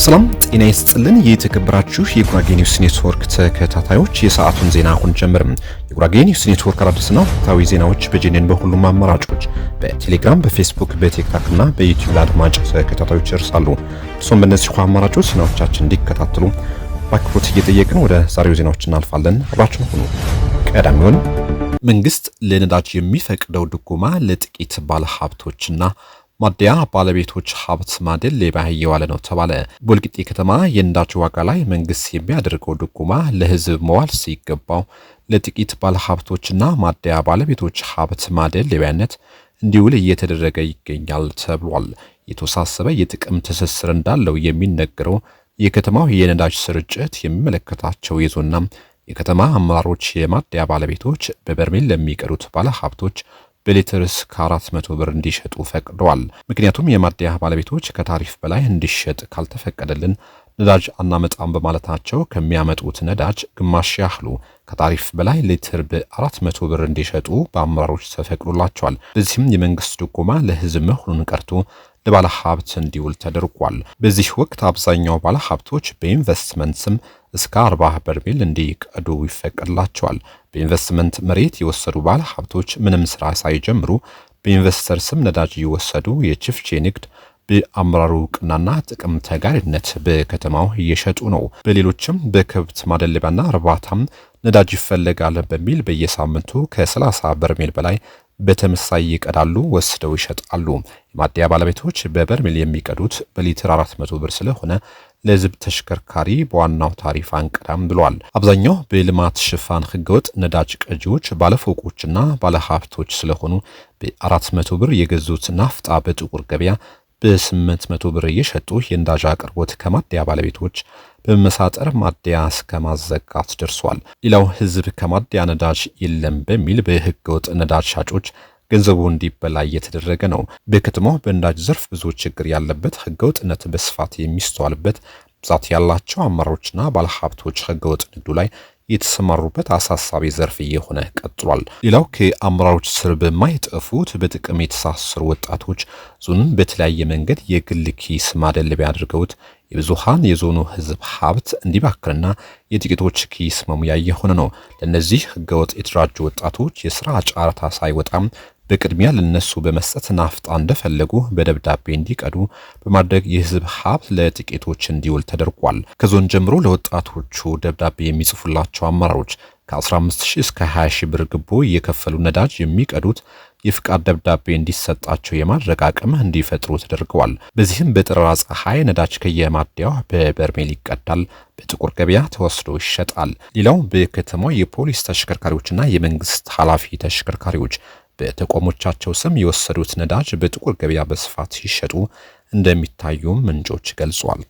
ሰላም ጤና ይስጥልን። የተከበራችሁ የጉራጌ ኒውስ ኔትወርክ ተከታታዮች የሰዓቱን ዜና አሁን ጀምርም። የጉራጌ ኒውስ ኔትወርክ አዲስና ወቅታዊ ዜናዎች በጄኔን በሁሉም አማራጮች በቴሌግራም፣ በፌስቡክ፣ በቲክቶክ እና በዩቲዩብ ለአድማጭ ተከታታዮች ይደርሳሉ። እርሶም በእነዚህ አማራጮች ዜናዎቻችን እንዲከታተሉ በአክብሮት እየጠየቅን ወደ ዛሬው ዜናዎች እናልፋለን። አብራችሁን ሁኑ። ቀዳሚውን መንግስት ለነዳጅ የሚፈቅደው ድጎማ ለጥቂት ባለሀብቶችና ማደያ ባለቤቶች ሀብት ማደለቢያ እየዋለ ነው ተባለ። በወልቂጤ ከተማ የነዳጅ ዋጋ ላይ መንግስት የሚያደርገው ድጎማ ለህዝብ መዋል ሲገባው ለጥቂት ባለሀብቶችና ማደያ ባለቤቶች ሀብት ማደለቢያነት እንዲውል እየተደረገ ይገኛል ተብሏል። የተወሳሰበ የጥቅም ትስስር እንዳለው የሚነገረው የከተማው የነዳጅ ስርጭት የሚመለከታቸው የዞንና የከተማ አመራሮች የማደያ ባለቤቶች በበርሜል ለሚቀዱት ባለሀብቶች በሊትር እስከ 400 ብር እንዲሸጡ ፈቅደዋል። ምክንያቱም የማደያ ባለቤቶች ከታሪፍ በላይ እንዲሸጥ ካልተፈቀደልን ነዳጅ አናመጣም በማለታቸው ከሚያመጡት ነዳጅ ግማሽ ያህሉ ከታሪፍ በላይ ሊትር በ400 ብር እንዲሸጡ በአመራሮች ተፈቅዶላቸዋል። በዚህም የመንግስት ድጎማ ለህዝብ መሆኑን ቀርቶ ለባለ ሀብት እንዲውል ተደርጓል። በዚህ ወቅት አብዛኛው ባለ ሀብቶች በኢንቨስትመንት ስም እስከ 40 በርሜል እንዲቀዱ ይፈቀድላቸዋል። በኢንቨስትመንት መሬት የወሰዱ ባለ ሀብቶች ምንም ስራ ሳይጀምሩ በኢንቨስተር ስም ነዳጅ እየወሰዱ የችፍቼ ንግድ በአመራሩ እውቅናና ጥቅም ተጋሪነት በከተማው እየሸጡ ነው። በሌሎችም በከብት ማደለቢያና እርባታም ነዳጅ ይፈለጋል በሚል በየሳምንቱ ከ30 በርሜል በላይ በተመሳሳይ ይቀዳሉ፣ ወስደው ይሸጣሉ። የማደያ ባለቤቶች በበርሜል የሚቀዱት በሊትር 400 ብር ስለሆነ ለህዝብ ተሽከርካሪ በዋናው ታሪፍ አንቀዳም ብሏል። አብዛኛው በልማት ሽፋን ህገወጥ ነዳጅ ቀጂዎች ባለፎቆችና ባለሀብቶች ስለሆኑ በ400 ብር የገዙት ናፍጣ በጥቁር ገበያ በ800 ብር እየሸጡ የነዳጅ አቅርቦት ከማደያ ባለቤቶች በመሳጠር ማደያ እስከ ማዘጋት ደርሷል። ሌላው ህዝብ ከማደያ ነዳጅ የለም በሚል በህገወጥ ነዳጅ ሻጮች ገንዘቡ እንዲበላ እየተደረገ ነው። በከተማው በነዳጅ ዘርፍ ብዙ ችግር ያለበት ህገወጥነት በስፋት የሚስተዋልበት ብዛት ያላቸው አመራሮችና ባለሀብቶች ህገወጥ ንግዱ ላይ የተሰማሩበት አሳሳቢ ዘርፍ እየሆነ ቀጥሏል። ሌላው ከአመራሮች ስር በማይጠፉት በጥቅም የተሳሰሩ ወጣቶች ዞኑን በተለያየ መንገድ የግል ኪስ ማደለቢያ አድርገውት የብዙሃን የዞኑ ህዝብ ሀብት እንዲባክንና የጥቂቶች ኪስ መሙያ እየሆነ ነው። ለነዚህ ህገወጥ የተደራጁ ወጣቶች የስራ ጨረታ ሳይወጣም በቅድሚያ ለነሱ በመስጠት ናፍጣ እንደፈለጉ በደብዳቤ እንዲቀዱ በማድረግ የህዝብ ሀብት ለጥቂቶች እንዲውል ተደርጓል። ከዞን ጀምሮ ለወጣቶቹ ደብዳቤ የሚጽፉላቸው አመራሮች ከ15000 እስከ 20000 ብር ግቦ እየከፈሉ ነዳጅ የሚቀዱት የፍቃድ ደብዳቤ እንዲሰጣቸው የማድረግ አቅም እንዲፈጥሩ ተደርገዋል። በዚህም በጠራራ ፀሐይ ነዳጅ ከየማደያው በበርሜል ይቀዳል፣ በጥቁር ገበያ ተወስዶ ይሸጣል። ሌላው በከተማው የፖሊስ ተሽከርካሪዎችና የመንግስት ኃላፊ ተሽከርካሪዎች በተቋሞቻቸው ስም የወሰዱት ነዳጅ በጥቁር ገበያ በስፋት ሲሸጡ እንደሚታዩም ምንጮች ገልጿል።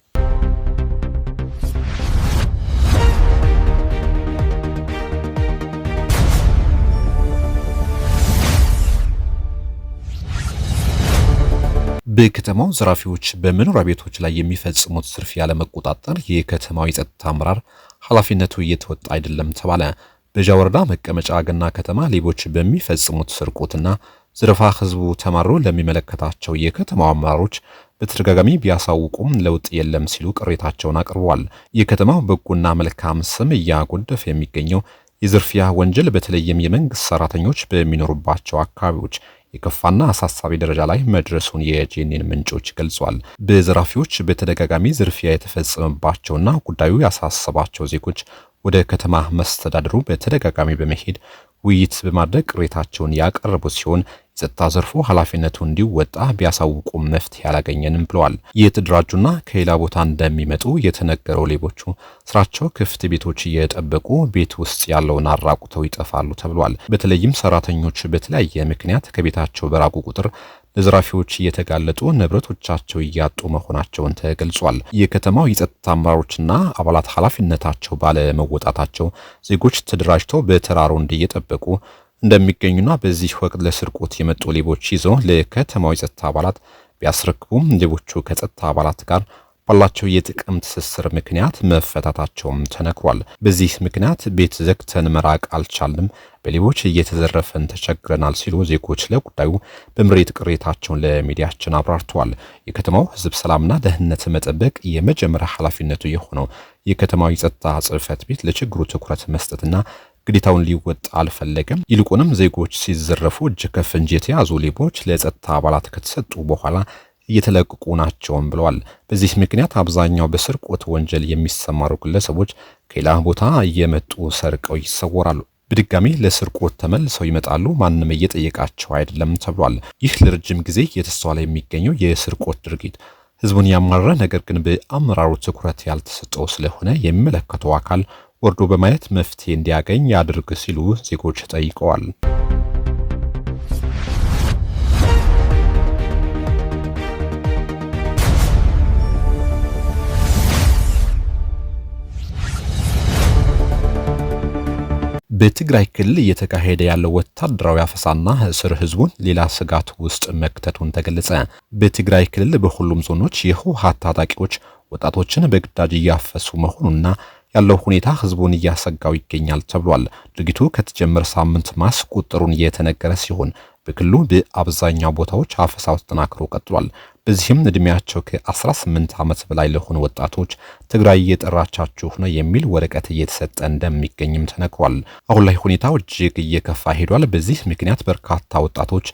በከተማው ዘራፊዎች በመኖሪያ ቤቶች ላይ የሚፈጽሙት ዝርፊያ ለመቆጣጠር የከተማው የጸጥታ አመራር ኃላፊነቱ እየተወጣ አይደለም ተባለ። በጃ ወረዳ መቀመጫ ገና ከተማ ሌቦች በሚፈጽሙት ስርቆትና ዝርፋ ህዝቡ ተማሮ ለሚመለከታቸው የከተማው አመራሮች በተደጋጋሚ ቢያሳውቁም ለውጥ የለም ሲሉ ቅሬታቸውን አቅርበዋል። የከተማው በጎና መልካም ስም እያጎደፈ የሚገኘው የዝርፊያ ወንጀል በተለይም የመንግስት ሰራተኞች በሚኖሩባቸው አካባቢዎች የከፋና አሳሳቢ ደረጃ ላይ መድረሱን የጄኔን ምንጮች ገልጿል። በዘራፊዎች በተደጋጋሚ ዝርፊያ የተፈጸመባቸውና ጉዳዩ ያሳሰባቸው ዜጎች ወደ ከተማ መስተዳድሩ በተደጋጋሚ በመሄድ ውይይት በማድረግ ቅሬታቸውን ያቀረቡ ሲሆን የጸጥታ ዘርፉ ኃላፊነቱ እንዲወጣ ቢያሳውቁም መፍትሄ ያላገኘንም ብለዋል። የተደራጁና ከሌላ ቦታ እንደሚመጡ የተነገረው ሌቦቹ ስራቸው ክፍት ቤቶች እየጠበቁ ቤት ውስጥ ያለውን አራቁተው ይጠፋሉ ተብሏል። በተለይም ሰራተኞች በተለያየ ምክንያት ከቤታቸው በራቁ ቁጥር ለዘራፊዎች እየተጋለጡ ንብረቶቻቸው እያጡ መሆናቸውን ተገልጿል። የከተማው የጸጥታ አመራሮችና አባላት ኃላፊነታቸው ባለመወጣታቸው ዜጎች ተደራጅተው በተራሮ እየጠበቁ እንደሚገኙና በዚህ ወቅት ለስርቆት የመጡ ሌቦች ይዘው ለከተማው የጸጥታ አባላት ቢያስረክቡም ሌቦቹ ከጸጥታ አባላት ጋር ባላቸው የጥቅም ትስስር ምክንያት መፈታታቸውም ተነግሯል። በዚህ ምክንያት ቤት ዘግተን መራቅ አልቻልንም፣ በሌቦች እየተዘረፈን ተቸግረናል ሲሉ ዜጎች ለጉዳዩ በምሬት ቅሬታቸውን ለሚዲያችን አብራርተዋል። የከተማው ሕዝብ ሰላምና ደህንነት መጠበቅ የመጀመሪያ ኃላፊነቱ የሆነው የከተማው የጸጥታ ጽሕፈት ቤት ለችግሩ ትኩረት መስጠትና ግዴታውን ሊወጣ አልፈለገም። ይልቁንም ዜጎች ሲዘረፉ እጅ ከፍንጅ የተያዙ ሌቦች ለጸጥታ አባላት ከተሰጡ በኋላ እየተለቀቁ ናቸውም ብለዋል። በዚህ ምክንያት አብዛኛው በስርቆት ወንጀል የሚሰማሩ ግለሰቦች ከሌላ ቦታ እየመጡ ሰርቀው ይሰወራሉ። በድጋሚ ለስርቆት ተመልሰው ይመጣሉ። ማንም እየጠየቃቸው አይደለም ተብሏል። ይህ ለረጅም ጊዜ እየተስተዋለ የሚገኘው የስርቆት ድርጊት ህዝቡን ያማረረ፣ ነገር ግን በአመራሩ ትኩረት ያልተሰጠው ስለሆነ የሚመለከተው አካል ወርዶ በማየት መፍትሄ እንዲያገኝ ያድርግ ሲሉ ዜጎች ጠይቀዋል። በትግራይ ክልል እየተካሄደ ያለው ወታደራዊ አፈሳና እስር ህዝቡን ሌላ ስጋት ውስጥ መክተቱን ተገለጸ። በትግራይ ክልል በሁሉም ዞኖች የህወሓት ታጣቂዎች ወጣቶችን በግዳጅ እያፈሱ መሆኑና ያለው ሁኔታ ህዝቡን እያሰጋው ይገኛል ተብሏል። ድርጊቱ ከተጀመረ ሳምንት ማስቆጠሩን እየተነገረ ሲሆን በክልሉ በአብዛኛው ቦታዎች አፈሳው ተጠናክሮ ቀጥሏል። በዚህም እድሜያቸው ከ18 ዓመት በላይ ለሆኑ ወጣቶች ትግራይ እየጠራቻችሁ ነው የሚል ወረቀት እየተሰጠ እንደሚገኝም ተነግሯል። አሁን ላይ ሁኔታው እጅግ እየከፋ ሄዷል። በዚህ ምክንያት በርካታ ወጣቶች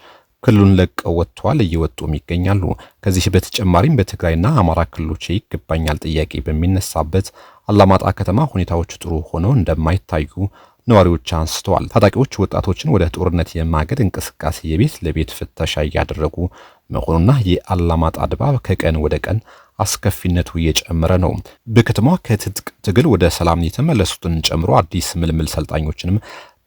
ክልሉን ለቀው ወጥተዋል፣ እየወጡም ይገኛሉ። ከዚህ በተጨማሪም በትግራይና አማራ ክልሎች ይገባኛል ጥያቄ በሚነሳበት አላማጣ ከተማ ሁኔታዎች ጥሩ ሆነው እንደማይታዩ ነዋሪዎች አንስተዋል። ታጣቂዎች ወጣቶችን ወደ ጦርነት የማገድ እንቅስቃሴ የቤት ለቤት ፍተሻ እያደረጉ መሆኑና የአላማጣ ድባብ ከቀን ወደ ቀን አስከፊነቱ እየጨመረ ነው። በከተማዋ ከትጥቅ ትግል ወደ ሰላም የተመለሱትን ጨምሮ አዲስ ምልምል ሰልጣኞችንም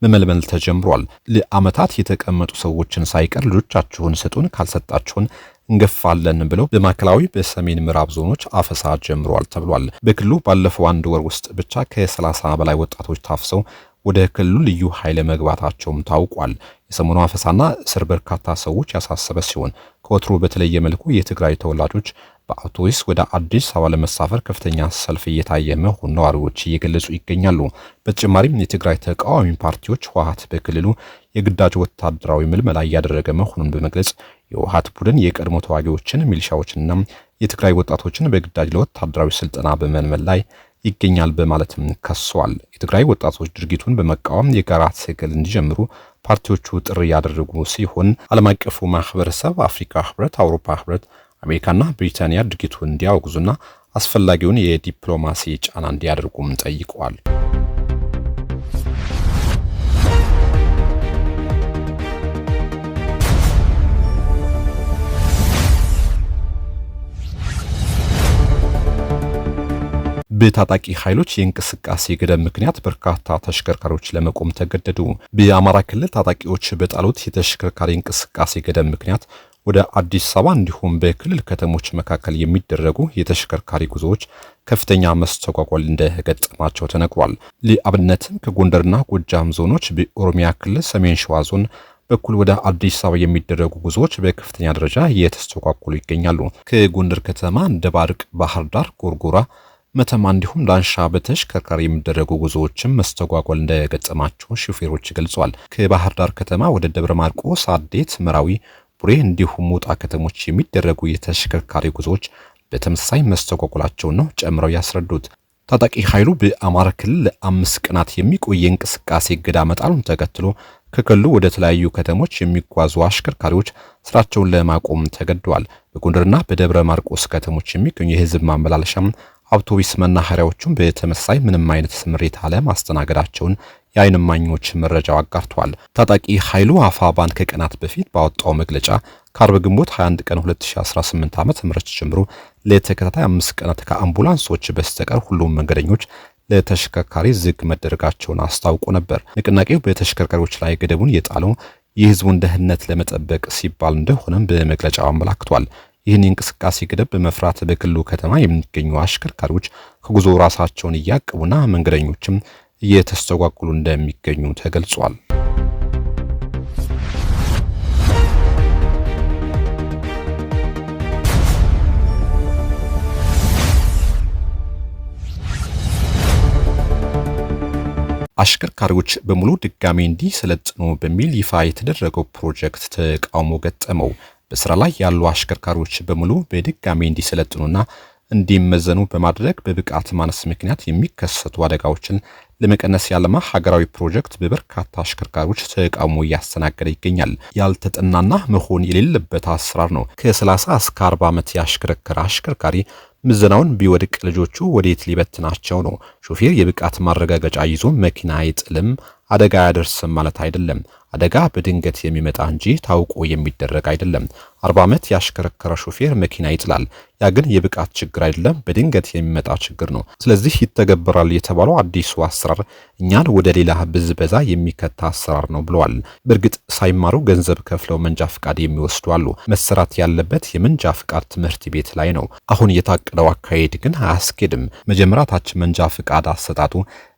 መመልመል ተጀምሯል። ለዓመታት የተቀመጡ ሰዎችን ሳይቀር ልጆቻችሁን ስጡን፣ ካልሰጣችሁን እንገፋለን ብለው በማዕከላዊ በሰሜን ምዕራብ ዞኖች አፈሳ ጀምሯል ተብሏል። በክልሉ ባለፈው አንድ ወር ውስጥ ብቻ ከ30 በላይ ወጣቶች ታፍሰው ወደ ክልሉ ልዩ ኃይል መግባታቸውም ታውቋል። የሰሞኑ አፈሳና እስር በርካታ ሰዎች ያሳሰበ ሲሆን ከወትሮ በተለየ መልኩ የትግራይ ተወላጆች በአውቶቡስ ወደ አዲስ አበባ ለመሳፈር ከፍተኛ ሰልፍ እየታየ መሆኑን ነዋሪዎች እየገለጹ ይገኛሉ። በተጨማሪም የትግራይ ተቃዋሚ ፓርቲዎች ህወሓት በክልሉ የግዳጅ ወታደራዊ ምልመላ እያደረገ መሆኑን በመግለጽ የህወሓት ቡድን የቀድሞ ተዋጊዎችን፣ ሚሊሻዎችንና የትግራይ ወጣቶችን በግዳጅ ለወታደራዊ ስልጠና በመልመል ላይ ይገኛል በማለትም ከሰዋል። የትግራይ ወጣቶች ድርጊቱን በመቃወም የጋራ ትግል እንዲጀምሩ ፓርቲዎቹ ጥሪ ያደረጉ ሲሆን ዓለም አቀፉ ማህበረሰብ፣ አፍሪካ ህብረት፣ አውሮፓ ህብረት፣ አሜሪካና ብሪታንያ ድርጊቱን እንዲያወግዙና አስፈላጊውን የዲፕሎማሲ ጫና እንዲያደርጉም ጠይቀዋል። በታጣቂ ኃይሎች የእንቅስቃሴ ገደብ ምክንያት በርካታ ተሽከርካሪዎች ለመቆም ተገደዱ። በአማራ ክልል ታጣቂዎች በጣሉት የተሽከርካሪ እንቅስቃሴ ገደብ ምክንያት ወደ አዲስ አበባ እንዲሁም በክልል ከተሞች መካከል የሚደረጉ የተሽከርካሪ ጉዞዎች ከፍተኛ መስተጓጎል እንደገጠማቸው ተነግሯል። ለአብነትም ከጎንደርና ጎጃም ዞኖች በኦሮሚያ ክልል ሰሜን ሸዋ ዞን በኩል ወደ አዲስ አበባ የሚደረጉ ጉዞዎች በከፍተኛ ደረጃ እየተስተጓጎሉ ይገኛሉ። ከጎንደር ከተማ ደባርቅ፣ ባህር ዳር፣ ጎርጎራ፣ መተማ እንዲሁም ዳንሻ በተሽከርካሪ የሚደረጉ ጉዞዎችም መስተጓጎል እንደገጠማቸው ሹፌሮች ገልጸዋል። ከባህር ዳር ከተማ ወደ ደብረ ማርቆስ፣ አዴት፣ መራዊ፣ ቡሬ እንዲሁም ሞጣ ከተሞች የሚደረጉ የተሽከርካሪ ጉዞዎች በተመሳሳይ መስተጓጎላቸውን ነው ጨምረው ያስረዱት። ታጣቂ ኃይሉ በአማራ ክልል ለ5 ቀናት የሚቆይ እንቅስቃሴ እገዳ መጣሉን ተከትሎ ከክልሉ ወደ ተለያዩ ከተሞች የሚጓዙ አሽከርካሪዎች ስራቸውን ለማቆም ተገደዋል። በጎንደርና በደብረ ማርቆስ ከተሞች የሚገኙ የህዝብ ማመላለሻም አውቶቡስ መናኸሪያዎቹም በተመሳሳይ ምንም አይነት ስምሪት አለማስተናገዳቸውን የዓይን እማኞች መረጃው አጋርተዋል። ታጣቂ ኃይሉ አፋባን ከቀናት በፊት ባወጣው መግለጫ ከአርብ ግንቦት 21 ቀን 2018 ዓ.ም ጀምሮ ለተከታታይ 5 ቀናት ከአምቡላንሶች በስተቀር ሁሉም መንገደኞች ለተሽከርካሪ ዝግ መደረጋቸውን አስታውቆ ነበር። ንቅናቄው በተሽከርካሪዎች ላይ ገደቡን የጣለው የህዝቡን ደህንነት ለመጠበቅ ሲባል እንደሆነም በመግለጫው አመላክቷል። ይህን የእንቅስቃሴ ገደብ በመፍራት በክልሉ ከተማ የሚገኙ አሽከርካሪዎች ከጉዞ ራሳቸውን እያቀቡና መንገደኞችም እየተስተጓጉሉ እንደሚገኙ ተገልጿል። አሽከርካሪዎች በሙሉ ድጋሚ እንዲሰለጥኑ በሚል ይፋ የተደረገው ፕሮጀክት ተቃውሞ ገጠመው። በስራ ላይ ያሉ አሽከርካሪዎች በሙሉ በድጋሚ እንዲሰለጥኑና እንዲመዘኑ በማድረግ በብቃት ማነስ ምክንያት የሚከሰቱ አደጋዎችን ለመቀነስ ያለማ ሀገራዊ ፕሮጀክት በበርካታ አሽከርካሪዎች ተቃውሞ እያስተናገደ ይገኛል። ያልተጠናና መሆን የሌለበት አሰራር ነው። ከ30 እስከ 40 ዓመት ያሽከረከረ አሽከርካሪ ምዘናውን ቢወድቅ ልጆቹ ወዴት ሊበትናቸው ነው? ሾፌር የብቃት ማረጋገጫ ይዞ መኪና አይጥልም፣ አደጋ ያደርስም ማለት አይደለም። አደጋ በድንገት የሚመጣ እንጂ ታውቆ የሚደረግ አይደለም። 40 ዓመት ያሽከረከረ ሾፌር መኪና ይጥላል። ያ ግን የብቃት ችግር አይደለም፣ በድንገት የሚመጣ ችግር ነው። ስለዚህ ይተገበራል የተባለው አዲሱ አሰራር እኛን ወደ ሌላ ብዝበዛ የሚከታ አሰራር ነው ብለዋል። በእርግጥ ሳይማሩ ገንዘብ ከፍለው መንጃ ፍቃድ የሚወስዱ አሉ። መሰራት ያለበት የመንጃ ፍቃድ ትምህርት ቤት ላይ ነው። አሁን የታቀደው አካሄድ ግን አያስኬድም። መጀመሪያ ታች መንጃ ፍቃድ አሰጣጡ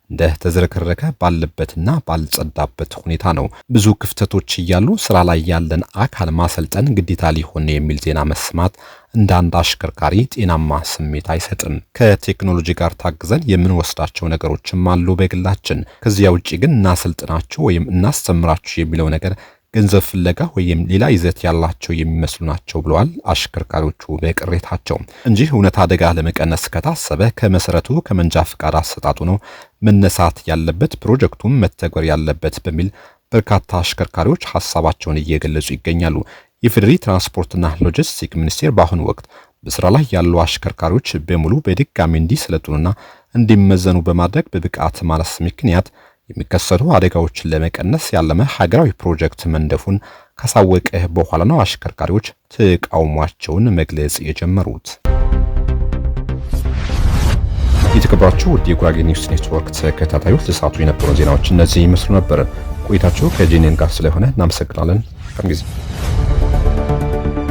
እንደ ተዝረከረከ ባለበትና ባልጸዳበት ሁኔታ ነው። ብዙ ክፍተቶች እያሉ ስራ ላይ ያለን አካል ማሰልጠን ግዴታ ሊሆን የሚል ዜና መስማት እንደ አንድ አሽከርካሪ ጤናማ ስሜት አይሰጥም። ከቴክኖሎጂ ጋር ታግዘን የምንወስዳቸው ነገሮችም አሉ በግላችን። ከዚያ ውጪ ግን እናሰልጥናችሁ ወይም እናስተምራችሁ የሚለው ነገር ገንዘብ ፍለጋ ወይም ሌላ ይዘት ያላቸው የሚመስሉ ናቸው ብለዋል አሽከርካሪዎቹ በቅሬታቸው። እንጂ እውነት አደጋ ለመቀነስ ከታሰበ ከመሰረቱ ከመንጃ ፍቃድ አሰጣጡ ነው መነሳት ያለበት፣ ፕሮጀክቱም መተግበር ያለበት በሚል በርካታ አሽከርካሪዎች ሐሳባቸውን እየገለጹ ይገኛሉ። የፌዴራል ትራንስፖርትና ሎጂስቲክ ሚኒስቴር በአሁኑ ወቅት በስራ ላይ ያሉ አሽከርካሪዎች በሙሉ በድጋሚ እንዲሰለጥኑና እንዲመዘኑ በማድረግ በብቃት ማነስ ምክንያት የሚከሰቱ አደጋዎችን ለመቀነስ ያለመ ሀገራዊ ፕሮጀክት መንደፉን ካሳወቀ በኋላ ነው አሽከርካሪዎች ተቃውሟቸውን መግለጽ የጀመሩት። የተከበራችሁ የጉራጌ ኒውስ ኔትወርክ ተከታታዮች ለሰዓቱ የነበሩ ዜናዎች እነዚህ ይመስሉ ነበር። ቆይታችሁ ከጄኔን ጋር ስለሆነ እናመሰግናለን። ከዚህ